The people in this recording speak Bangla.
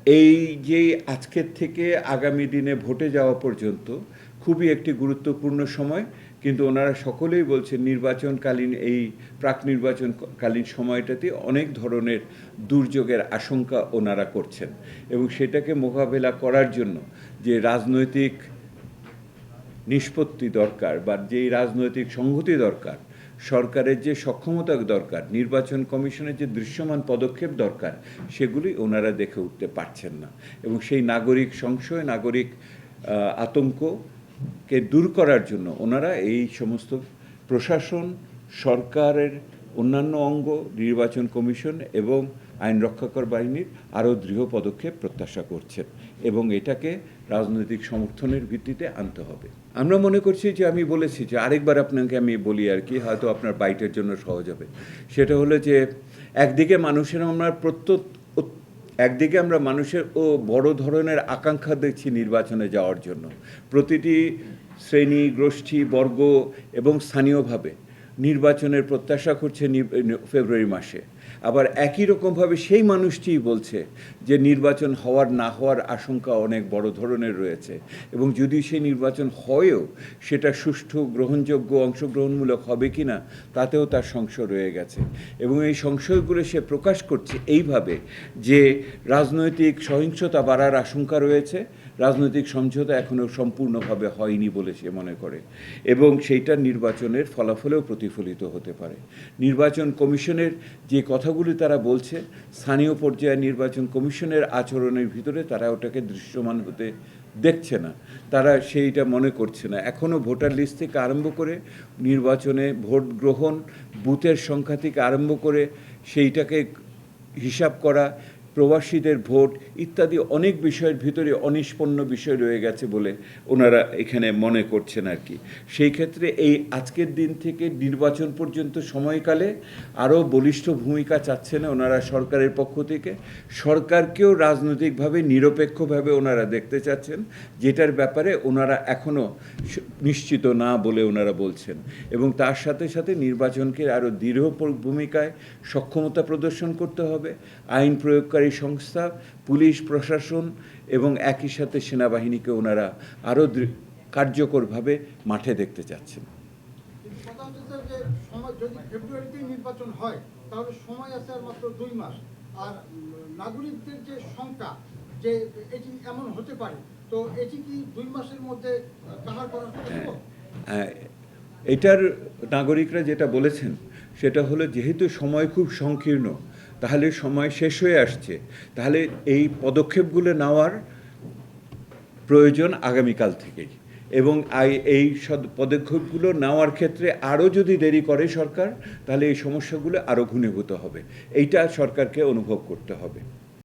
এই যে আজকের থেকে আগামী দিনে ভোটে যাওয়া পর্যন্ত খুবই একটি গুরুত্বপূর্ণ সময়, কিন্তু ওনারা সকলেই বলছেন নির্বাচনকালীন এই প্রাক নির্বাচনকালীন সময়টাতে অনেক ধরনের দুর্যোগের আশঙ্কা ওনারা করছেন এবং সেটাকে মোকাবেলা করার জন্য যে রাজনৈতিক নিষ্পত্তি দরকার বা যেই রাজনৈতিক সংহতি দরকার, সরকারের যে সক্ষমতা দরকার, নির্বাচন কমিশনের যে দৃশ্যমান পদক্ষেপ দরকার, সেগুলি ওনারা দেখে উঠতে পারছেন না এবং সেই নাগরিক সংশয়, নাগরিক আতঙ্ককে দূর করার জন্য ওনারা এই সমস্ত প্রশাসন, সরকারের অন্যান্য অঙ্গ, নির্বাচন কমিশন এবং আইন রক্ষাকর বাহিনীর আরও দৃঢ় পদক্ষেপ প্রত্যাশা করছেন এবং এটাকে রাজনৈতিক সমর্থনের ভিত্তিতে আনতে হবে। আমরা মনে করছি যে আমি বলেছি যে আরেকবার আপনাকে আমি বলি আর কি, হয়তো আপনার বাইটের জন্য সহজ হবে। সেটা হলো যে একদিকে আমরা মানুষের বড় ধরনের আকাঙ্ক্ষা দেখছি নির্বাচনে যাওয়ার জন্য। প্রতিটি শ্রেণী, গোষ্ঠী, বর্গ এবং স্থানীয়ভাবে নির্বাচনের প্রত্যাশা করছে ফেব্রুয়ারি মাসে। আবার একই রকমভাবে সেই মানুষটিই বলছে যে নির্বাচন হওয়ার না হওয়ার আশঙ্কা অনেক বড় ধরনের রয়েছে এবং যদি সেই নির্বাচন হয়ও সেটা সুষ্ঠু, গ্রহণযোগ্য, অংশগ্রহণমূলক হবে কি না তাতেও তার সংশয় রয়ে গেছে এবং এই সংশয়গুলো সে প্রকাশ করছে এইভাবে যে রাজনৈতিক সহিংসতা বাড়ার আশঙ্কা রয়েছে, রাজনৈতিক সমঝোতা এখনও সম্পূর্ণভাবে হয়নি বলে সে মনে করে এবং সেইটা নির্বাচনের ফলাফলেও প্রতিফলিত হতে পারে। নির্বাচন কমিশনের যে কথাগুলি তারা বলছে, স্থানীয় পর্যায়ে নির্বাচন কমিশনের আচরণের ভিতরে তারা ওটাকে দৃশ্যমান হতে দেখছে না, তারা সেইটা মনে করছে না। এখনও ভোটার লিস্ট থেকে আরম্ভ করে নির্বাচনে ভোট গ্রহণ, বুথের সংখ্যা থেকে আরম্ভ করে সেইটাকে হিসাব করা, প্রবাসীদের ভোট ইত্যাদি অনেক বিষয়ের ভিতরে অনিষ্পন্ন বিষয় রয়ে গেছে বলে ওনারা এখানে মনে করছেন আর কি। সেই ক্ষেত্রে এই আজকের দিন থেকে নির্বাচন পর্যন্ত সময়কালে আরও বলিষ্ঠ ভূমিকা চাচ্ছেন ওনারা সরকারের পক্ষ থেকে। সরকারকেও রাজনৈতিকভাবে নিরপেক্ষভাবে ওনারা দেখতে চাচ্ছেন, যেটার ব্যাপারে ওনারা এখনও নিশ্চিত না বলে ওনারা বলছেন এবং তার সাথে সাথে নির্বাচনকে আরও দৃঢ় ভূমিকায় সক্ষমতা প্রদর্শন করতে হবে। আইন প্রয়োগকারী সংস্থা, পুলিশ প্রশাসন এবং একই সাথে সেনাবাহিনীকে ওনারা আরও কার্যকরভাবে মাঠে দেখতে চাচ্ছেন। যদি ফেব্রুয়ারিতেই নির্বাচন হয় তাহলে সময় আছে আর মাত্র 2 মাস, আর নাগরিকদের যে সংখ্যা যে এটি এমন হতে পারে, তো এটি কি 2 মাসের মধ্যে কাভার করা সম্ভব? এটার নাগরিকরা যেটা বলেছেন সেটা হলো যেহেতু সময় খুব সংকীর্ণ, তাহলে সময় শেষ হয়ে আসছে, তাহলে এই পদক্ষেপগুলো নেওয়ার প্রয়োজন আগামীকাল থেকেই এবং এই পদক্ষেপগুলো নেওয়ার ক্ষেত্রে আরও যদি দেরি করে সরকার, তাহলে এই সমস্যাগুলো আরও ঘনীভূত হবে। এইটা সরকারকে অনুভব করতে হবে।